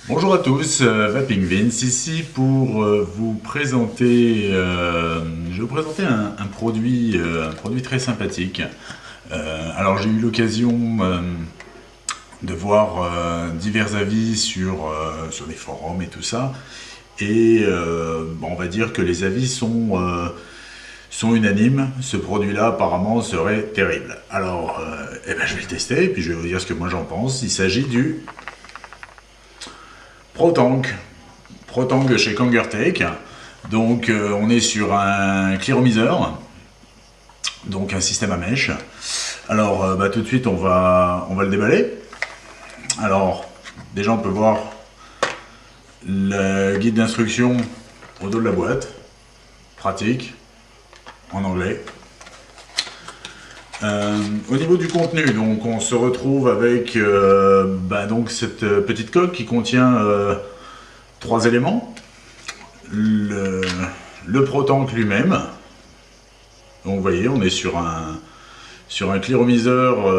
Bonjour à tous, Vaping Vince ici pour vous présenter, je vais vous présenter un produit très sympathique. Alors j'ai eu l'occasion de voir divers avis sur des forums et tout ça, et bon, on va dire que les avis sont unanimes. Ce produit-là apparemment serait terrible. Alors, eh ben, je vais le tester et puis je vais vous dire ce que moi j'en pense. Il s'agit du ProTank. ProTank de chez Kangertech. Donc on est sur un clearomiseur, donc un système à mèche. Alors tout de suite on va le déballer. Alors déjà on peut voir le guide d'instruction au dos de la boîte, pratique, en anglais. Au niveau du contenu, donc on se retrouve avec donc cette petite coque qui contient trois éléments. Le ProTank lui-même. Donc vous voyez, on est sur un clearomiseur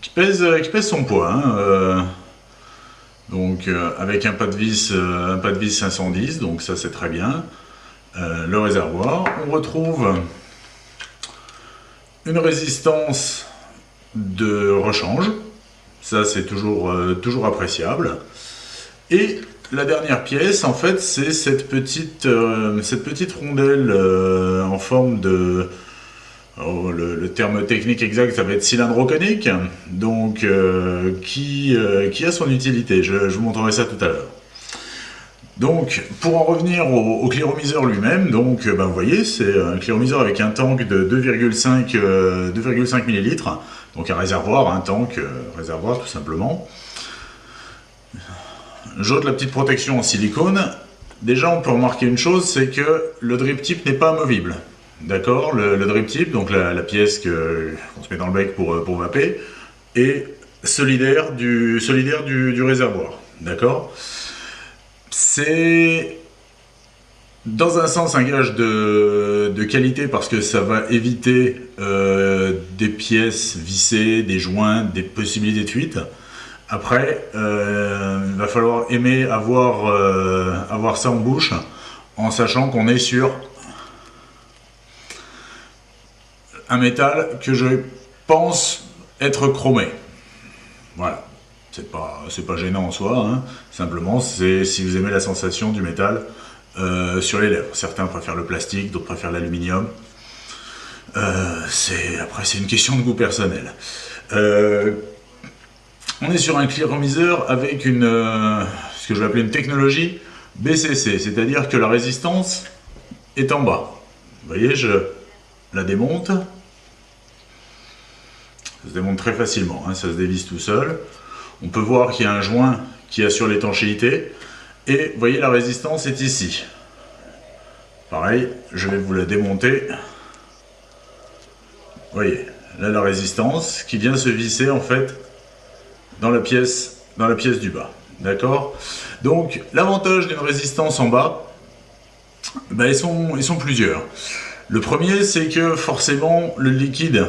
qui pèse son poids. Avec un pas de vis 510, donc ça c'est très bien. Le réservoir, on retrouve une résistance de rechange, ça c'est toujours appréciable. Et la dernière pièce, en fait, c'est cette petite rondelle en forme de... Oh, le terme technique exact, ça va être cylindre conique, donc qui a son utilité. Je vous montrerai ça tout à l'heure. Donc, pour en revenir au clearomiseur lui-même, donc vous voyez, c'est un clearomiseur avec un tank de 2,5 ml, donc un réservoir, un tank, réservoir tout simplement. J'ôte la petite protection en silicone. Déjà, on peut remarquer une chose, c'est que le drip tip n'est pas amovible. D'accord, le drip tip, donc la pièce qu'on se met dans le bec pour vaper, est solidaire du réservoir. D'accord. C'est dans un sens un gage de qualité parce que ça va éviter des pièces vissées, des joints, des possibilités de fuite. Après, il va falloir aimer avoir ça en bouche en sachant qu'on est sur un métal que je pense être chromé. Voilà. C'est pas gênant en soi, hein. Simplement, c'est si vous aimez la sensation du métal sur les lèvres. Certains préfèrent le plastique, d'autres préfèrent l'aluminium. Après, c'est une question de goût personnel. On est sur un clearomiseur avec ce que je vais appeler une technologie BCC, c'est-à-dire que la résistance est en bas. Vous voyez, je la démonte. Ça se démonte très facilement, hein, ça se dévisse tout seul. On peut voir qu'il y a un joint qui assure l'étanchéité. Et vous voyez, la résistance est ici. Pareil, je vais vous la démonter. Vous voyez, là la résistance qui vient se visser en fait dans la pièce du bas. D'accord. Donc l'avantage d'une résistance en bas, ils sont plusieurs. Le premier, c'est que forcément le liquide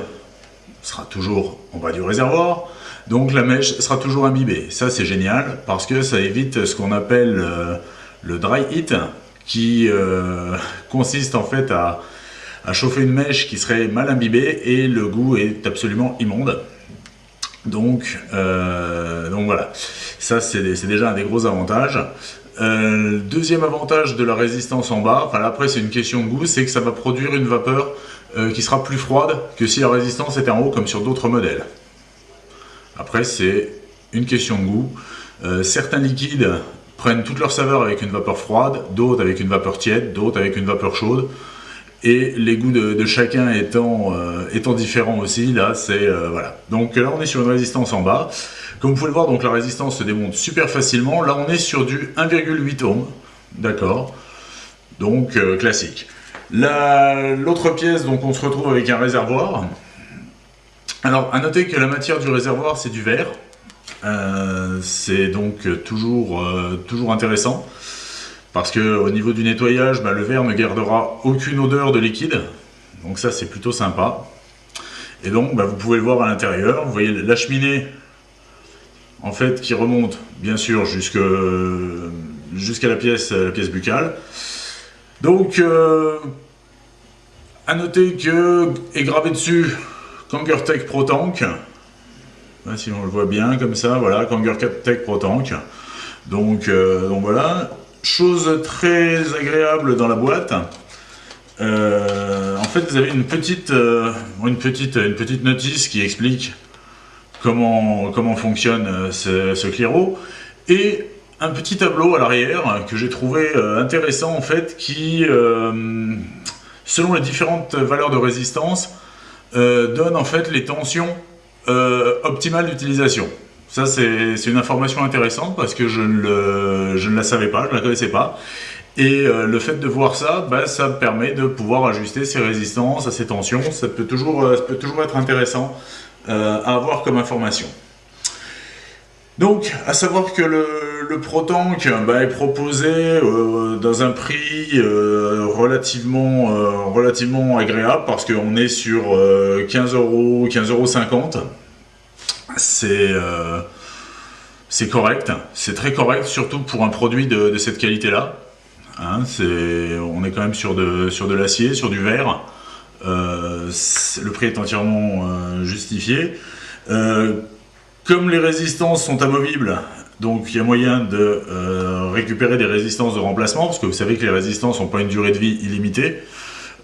sera toujours en bas du réservoir. Donc la mèche sera toujours imbibée. Ça c'est génial parce que ça évite ce qu'on appelle le dry heat qui consiste en fait à chauffer une mèche qui serait mal imbibée et le goût est absolument immonde. Donc voilà, ça c'est déjà un des gros avantages. Deuxième avantage de la résistance en bas, enfin là, après c'est une question de goût, c'est que ça va produire une vapeur qui sera plus froide que si la résistance était en haut comme sur d'autres modèles. Après, c'est une question de goût. Certains liquides prennent toute leur saveur avec une vapeur froide, d'autres avec une vapeur tiède, d'autres avec une vapeur chaude. Et les goûts de chacun étant différents aussi, là, voilà. Donc là, on est sur une résistance en bas. Comme vous pouvez le voir, donc la résistance se démonte super facilement. Là, on est sur du 1,8 ohms. D'accord. Donc, classique. L'autre pièce, donc on se retrouve avec un réservoir. Alors, à noter que la matière du réservoir, c'est du verre. C'est donc toujours intéressant. Parce qu'au niveau du nettoyage, le verre ne gardera aucune odeur de liquide. Donc ça, c'est plutôt sympa. Et donc, vous pouvez le voir à l'intérieur. Vous voyez la cheminée en fait, qui remonte, bien sûr, jusqu'à la pièce buccale. Donc, à noter que est gravé dessus Kangertech Pro Tank. Si on le voit bien comme ça, voilà, Kangertech Pro Tank. Donc voilà, chose très agréable dans la boîte. En fait, vous avez une petite notice qui explique comment fonctionne ce Clairo, et un petit tableau à l'arrière que j'ai trouvé intéressant, en fait, qui, selon les différentes valeurs de résistance, donne en fait les tensions optimales d'utilisation. Ça, c'est une information intéressante parce que je ne la savais pas, je ne la connaissais pas. Et le fait de voir ça, ça permet de pouvoir ajuster ses résistances à ses tensions. Ça peut toujours être intéressant à avoir comme information. Donc, à savoir que le Pro Tank est proposé dans un prix relativement agréable, parce qu'on est sur 15 €, 15,50 €. C'est correct, c'est très correct, surtout pour un produit de cette qualité-là. Hein, on est quand même sur de l'acier, sur du verre. Le prix est entièrement justifié. Comme les résistances sont amovibles, donc il y a moyen de récupérer des résistances de remplacement, parce que vous savez que les résistances n'ont pas une durée de vie illimitée.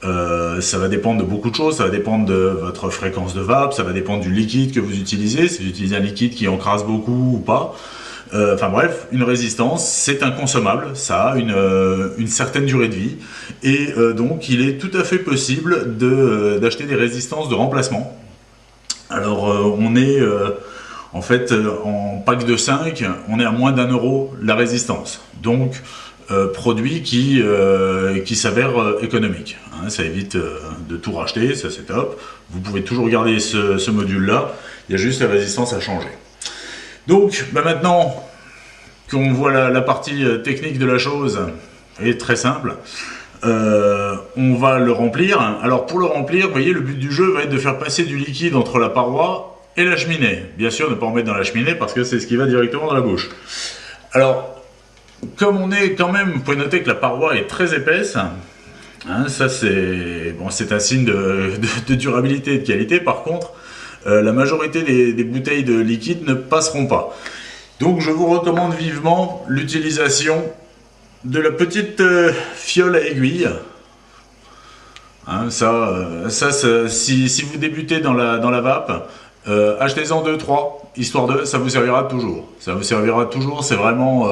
Ça va dépendre de beaucoup de choses, ça va dépendre de votre fréquence de vape, ça va dépendre du liquide que vous utilisez, si vous utilisez un liquide qui encrasse beaucoup ou pas. Enfin bref, une résistance, c'est inconsommable, ça a une certaine durée de vie, et donc il est tout à fait possible d'acheter des résistances de remplacement. Alors on est en fait en pack de 5, on est à moins d'1 € la résistance, donc produit qui s'avère économique. Hein, ça évite de tout racheter, ça c'est top. Vous pouvez toujours garder ce module-là, il y a juste la résistance à changer. Donc maintenant qu'on voit la partie technique de la chose, est très simple, on va le remplir. Alors pour le remplir, vous voyez, le but du jeu va être de faire passer du liquide entre la paroi et la cheminée. Bien sûr, ne pas en mettre dans la cheminée parce que c'est ce qui va directement dans la bouche. Alors, comme on est quand même, vous pouvez noter que la paroi est très épaisse, hein, ça c'est un signe de durabilité et de qualité. Par contre, la majorité des bouteilles de liquide ne passeront pas. Donc je vous recommande vivement l'utilisation de la petite fiole à aiguille. Hein, si vous débutez dans la vape, achetez-en 2-3, histoire de, ça vous servira toujours. Ça vous servira toujours, c'est vraiment,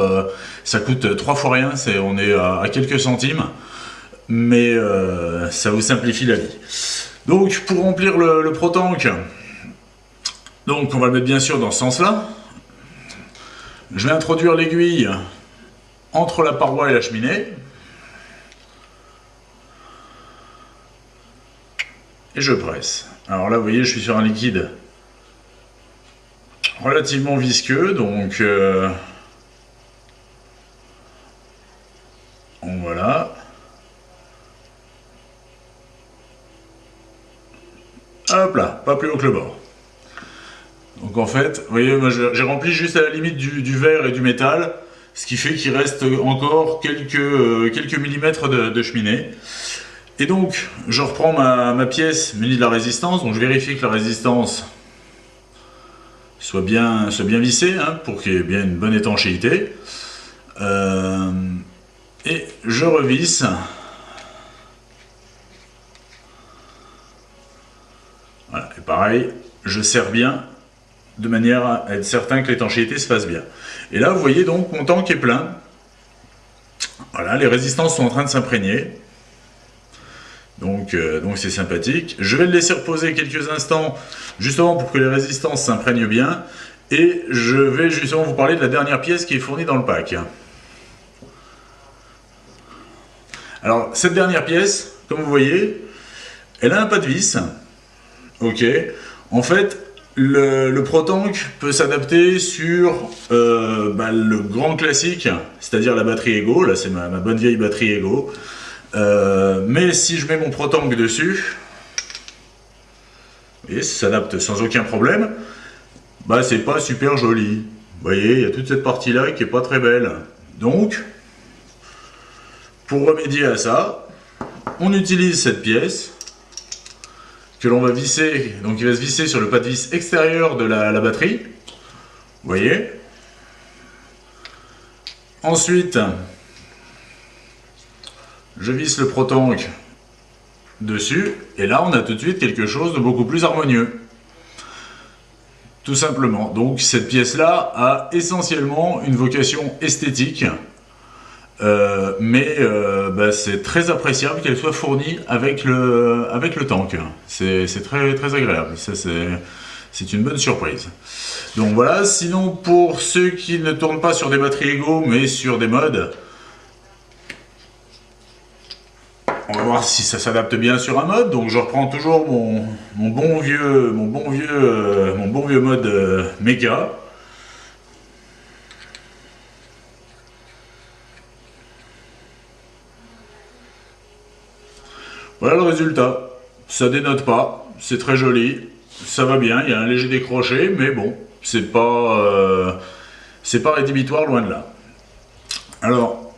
ça coûte 3 fois rien, on est à quelques centimes, mais ça vous simplifie la vie. Donc pour remplir le Pro Tank, donc on va le mettre bien sûr dans ce sens-là. Je vais introduire l'aiguille entre la paroi et la cheminée. Et je presse. Alors là, vous voyez, je suis sur un liquide relativement visqueux, donc voilà. Hop là, pas plus haut que le bord. Donc en fait, vous voyez, moi j'ai rempli juste à la limite du verre et du métal, ce qui fait qu'il reste encore quelques millimètres de cheminée. Et donc, je reprends ma pièce munie de la résistance, donc je vérifie que la résistance soit bien vissée, hein, pour qu'il y ait bien une bonne étanchéité. Et je revisse. Voilà, et pareil, je serre bien, de manière à être certain que l'étanchéité se fasse bien. Et là, vous voyez donc, mon tank est plein. Voilà, les résistances sont en train de s'imprégner. Donc c'est sympathique. Je vais le laisser reposer quelques instants, justement pour que les résistances s'imprègnent bien. Et je vais justement vous parler de la dernière pièce qui est fournie dans le pack. Alors, cette dernière pièce, comme vous voyez, elle a un pas de vis. Ok. En fait, le Pro Tank peut s'adapter sur le grand classique, c'est-à-dire la batterie Ego. Là, c'est ma bonne vieille batterie Ego. Mais si je mets mon Pro Tank dessus, vous voyez, ça s'adapte sans aucun problème. C'est pas super joli. Vous voyez, il y a toute cette partie-là qui est pas très belle. Donc, pour remédier à ça, on utilise cette pièce que l'on va visser, donc il va se visser sur le pas de vis extérieur de la batterie. Vous voyez. Ensuite, je visse le Protank dessus, et là on a tout de suite quelque chose de beaucoup plus harmonieux. Tout simplement. Donc cette pièce-là a essentiellement une vocation esthétique, mais c'est très appréciable qu'elle soit fournie avec le tank. C'est très, très agréable. C'est une bonne surprise. Donc voilà, sinon pour ceux qui ne tournent pas sur des batteries Ego, mais sur des modes, on va voir si ça s'adapte bien sur un mode. Donc je reprends toujours mon bon vieux mode méga. Voilà le résultat. Ça dénote pas, c'est très joli, ça va bien, il y a un léger décroché, mais bon, c'est pas rédhibitoire, loin de là. Alors,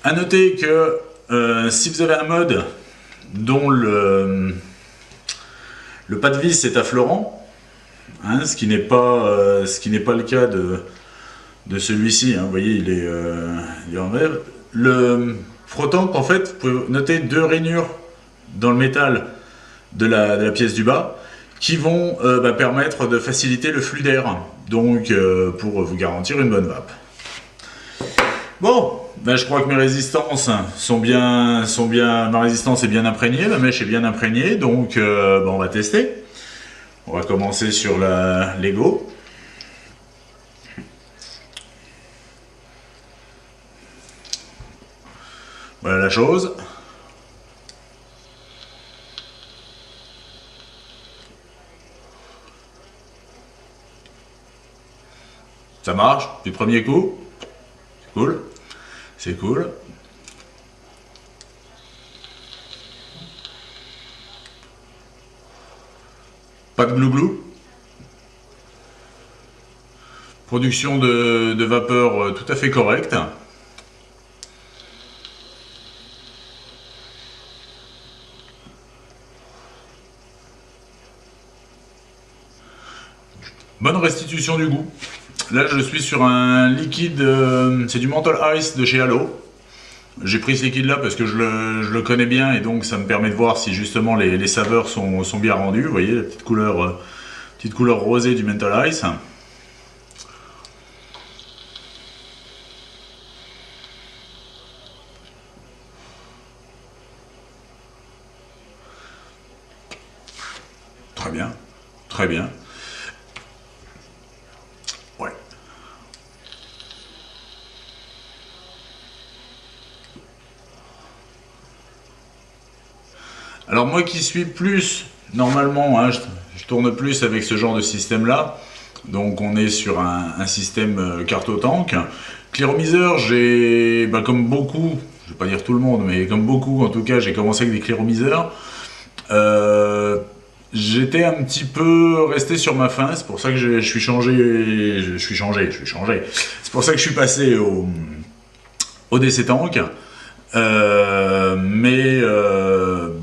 à noter que si vous avez un mode dont le pas de vis est affleurant, hein, ce qui n'est pas le cas de celui-ci, hein, vous voyez, il est en verre. Le Protank, en fait, vous pouvez noter deux rainures dans le métal de la pièce du bas qui vont permettre de faciliter le flux d'air, donc pour vous garantir une bonne vape. Bon, je crois que mes résistances ma résistance est bien imprégnée, la mèche est bien imprégnée, donc on va tester. On va commencer sur l'Ego. Voilà la chose. Ça marche du premier coup. C'est cool. C'est cool. Pas de glouglou. Production de vapeur tout à fait correcte. Bonne restitution du goût. Là, je suis sur un liquide, c'est du Menthol Ice de chez Halo. J'ai pris ce liquide-là parce que je le connais bien et donc ça me permet de voir si justement les saveurs sont bien rendues. Vous voyez la petite couleur rosée du Menthol Ice. Très bien, très bien. Ouais. Alors moi qui suis plus, normalement, hein, je tourne plus avec ce genre de système-là. Donc on est sur un système carte-au-tank. Cléromiseur, j'ai, comme beaucoup, je vais pas dire tout le monde, mais comme beaucoup en tout cas, j'ai commencé avec des cléromiseurs. J'étais un petit peu resté sur ma faim, c'est pour ça que je suis changé. C'est pour ça que je suis passé au DC Tank.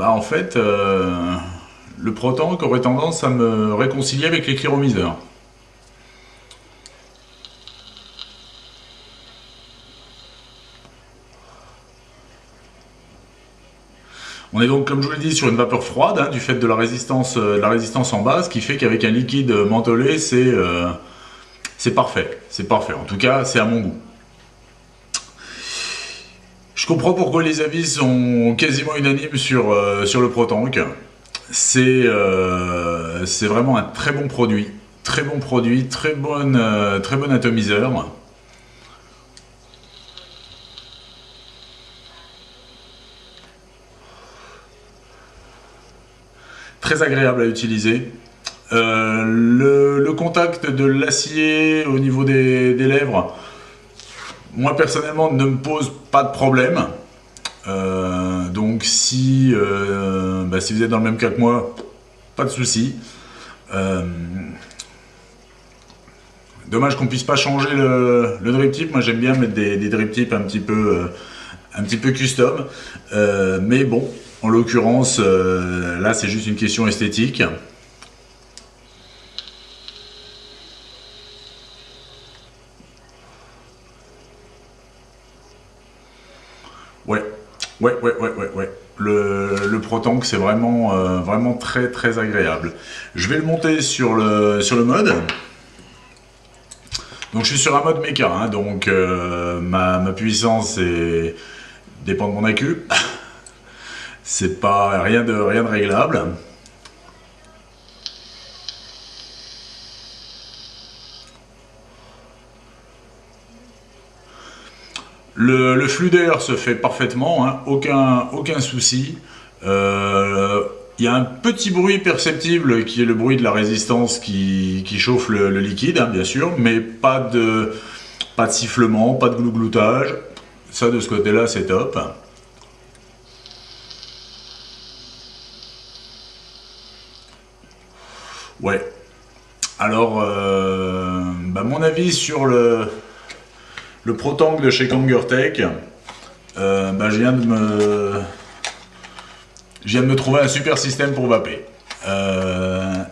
En fait, le Protank aurait tendance à me réconcilier avec les cléromiseurs. On est donc, comme je vous l'ai dit, sur une vapeur froide, hein, du fait de la résistance en bas, ce qui fait qu'avec un liquide mentholé, c'est parfait. C'est parfait, en tout cas, c'est à mon goût. Je comprends pourquoi les avis sont quasiment unanimes sur le Protank. C'est vraiment un très bon produit. Très bon produit, très bon atomiseur. Très agréable à utiliser. Le contact de l'acier au niveau des lèvres, moi personnellement, ne me pose pas de problème. Donc si vous êtes dans le même cas que moi, pas de souci. Dommage qu'on puisse pas changer le drip tip. Moi j'aime bien mettre des drip tips un petit peu custom. Mais bon, en l'occurrence, là c'est juste une question esthétique. Ouais, ouais. Le Pro Tank c'est vraiment très agréable. Je vais le monter sur le mode. Donc je suis sur un mode méca, hein, donc ma puissance dépend de mon accu. C'est pas rien de réglable. Le flux d'air se fait parfaitement, hein, aucun souci. Il y a un petit bruit perceptible qui est le bruit de la résistance qui chauffe le liquide, hein, bien sûr, mais pas de sifflement, pas de glougloutage. Ça, de ce côté-là, c'est top. Ouais. Alors, mon avis sur le Pro Tank de chez Kangertech, je viens de me trouver un super système pour vaper.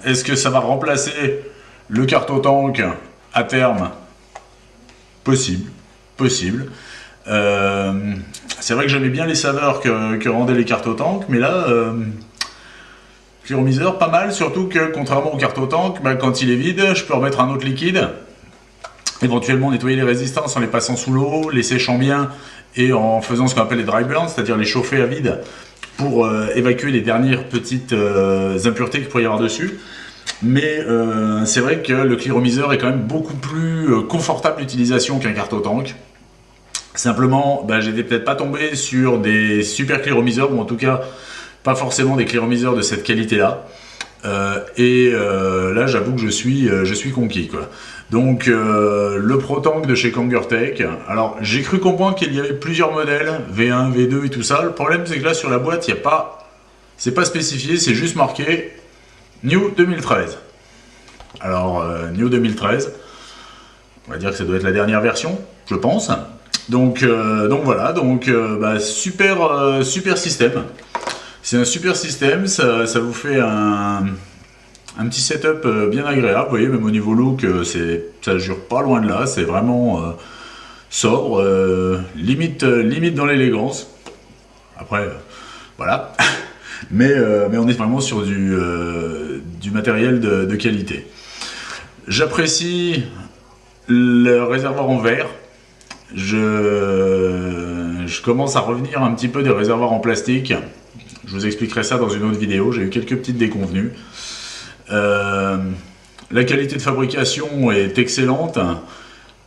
Est-ce que ça va remplacer le Cartotank à terme? Possible. C'est vrai que j'aimais bien les saveurs que rendaient les Cartotank, mais là, cliromiseur pas mal, surtout que contrairement au Cartotank, quand il est vide, je peux remettre un autre liquide, éventuellement nettoyer les résistances en les passant sous l'eau, les séchant bien et en faisant ce qu'on appelle les dry burns, c'est-à-dire les chauffer à vide pour évacuer les dernières petites impuretés qu'il pourrait y avoir dessus. Mais c'est vrai que le cliromiseur est quand même beaucoup plus confortable d'utilisation qu'un Cartotank. Simplement, j'étais peut-être pas tombé sur des super cliromiseurs, ou en tout cas pas forcément des cliromiseurs de cette qualité-là. Là, j'avoue que je suis conquis, quoi. Donc, le Pro Tank de chez Kangertech. Alors, j'ai cru comprendre qu'il y avait plusieurs modèles, V1, V2 et tout ça. Le problème, c'est que là, sur la boîte, c'est pas spécifié, c'est juste marqué New 2013. Alors, New 2013, on va dire que ça doit être la dernière version, je pense. Donc voilà, super système. C'est un super système, ça vous fait un petit setup bien agréable. Vous voyez, même au niveau look, ça jure pas loin de là, c'est vraiment sobre, limite dans l'élégance. Après, voilà. mais on est vraiment sur du matériel de qualité. J'apprécie le réservoir en verre. Je commence à revenir un petit peu des réservoirs en plastique. Je vous expliquerai ça dans une autre vidéo. J'ai eu quelques petites déconvenues. La qualité de fabrication est excellente.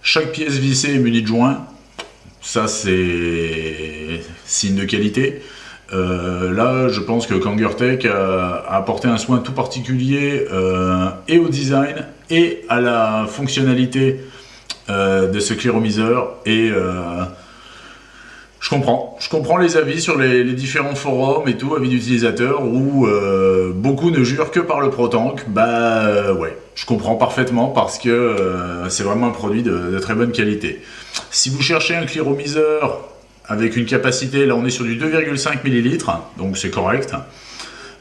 Chaque pièce vissée est munie de joints. Ça, c'est signe de qualité. Là, je pense que Kangertech a apporté un soin tout particulier et au design et à la fonctionnalité de ce cliromiseur. Et je comprends les avis sur les différents forums et tout, avis d'utilisateurs, où beaucoup ne jurent que par le Pro Tank. Ouais, je comprends parfaitement parce que c'est vraiment un produit de très bonne qualité. Si vous cherchez un cliromiseur avec une capacité, là on est sur du 2,5 ml, donc c'est correct.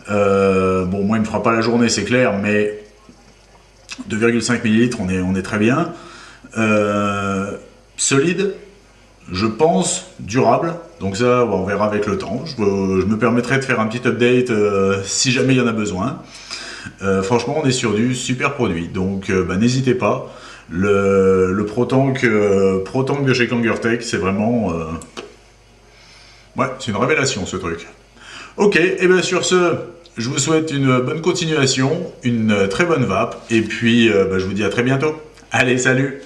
Bon, moi il me fera pas la journée, c'est clair, mais 2,5 ml, on est très bien. Solide, je pense durable, donc ça on verra avec le temps. Je me permettrai de faire un petit update si jamais il y en a besoin. Franchement, on est sur du super produit, donc n'hésitez pas. Le Pro Tank de chez Kangertech, c'est vraiment ouais, c'est une révélation ce truc. Ok, et bien sur ce, je vous souhaite une bonne continuation, une très bonne vape, et puis je vous dis à très bientôt. Allez, salut!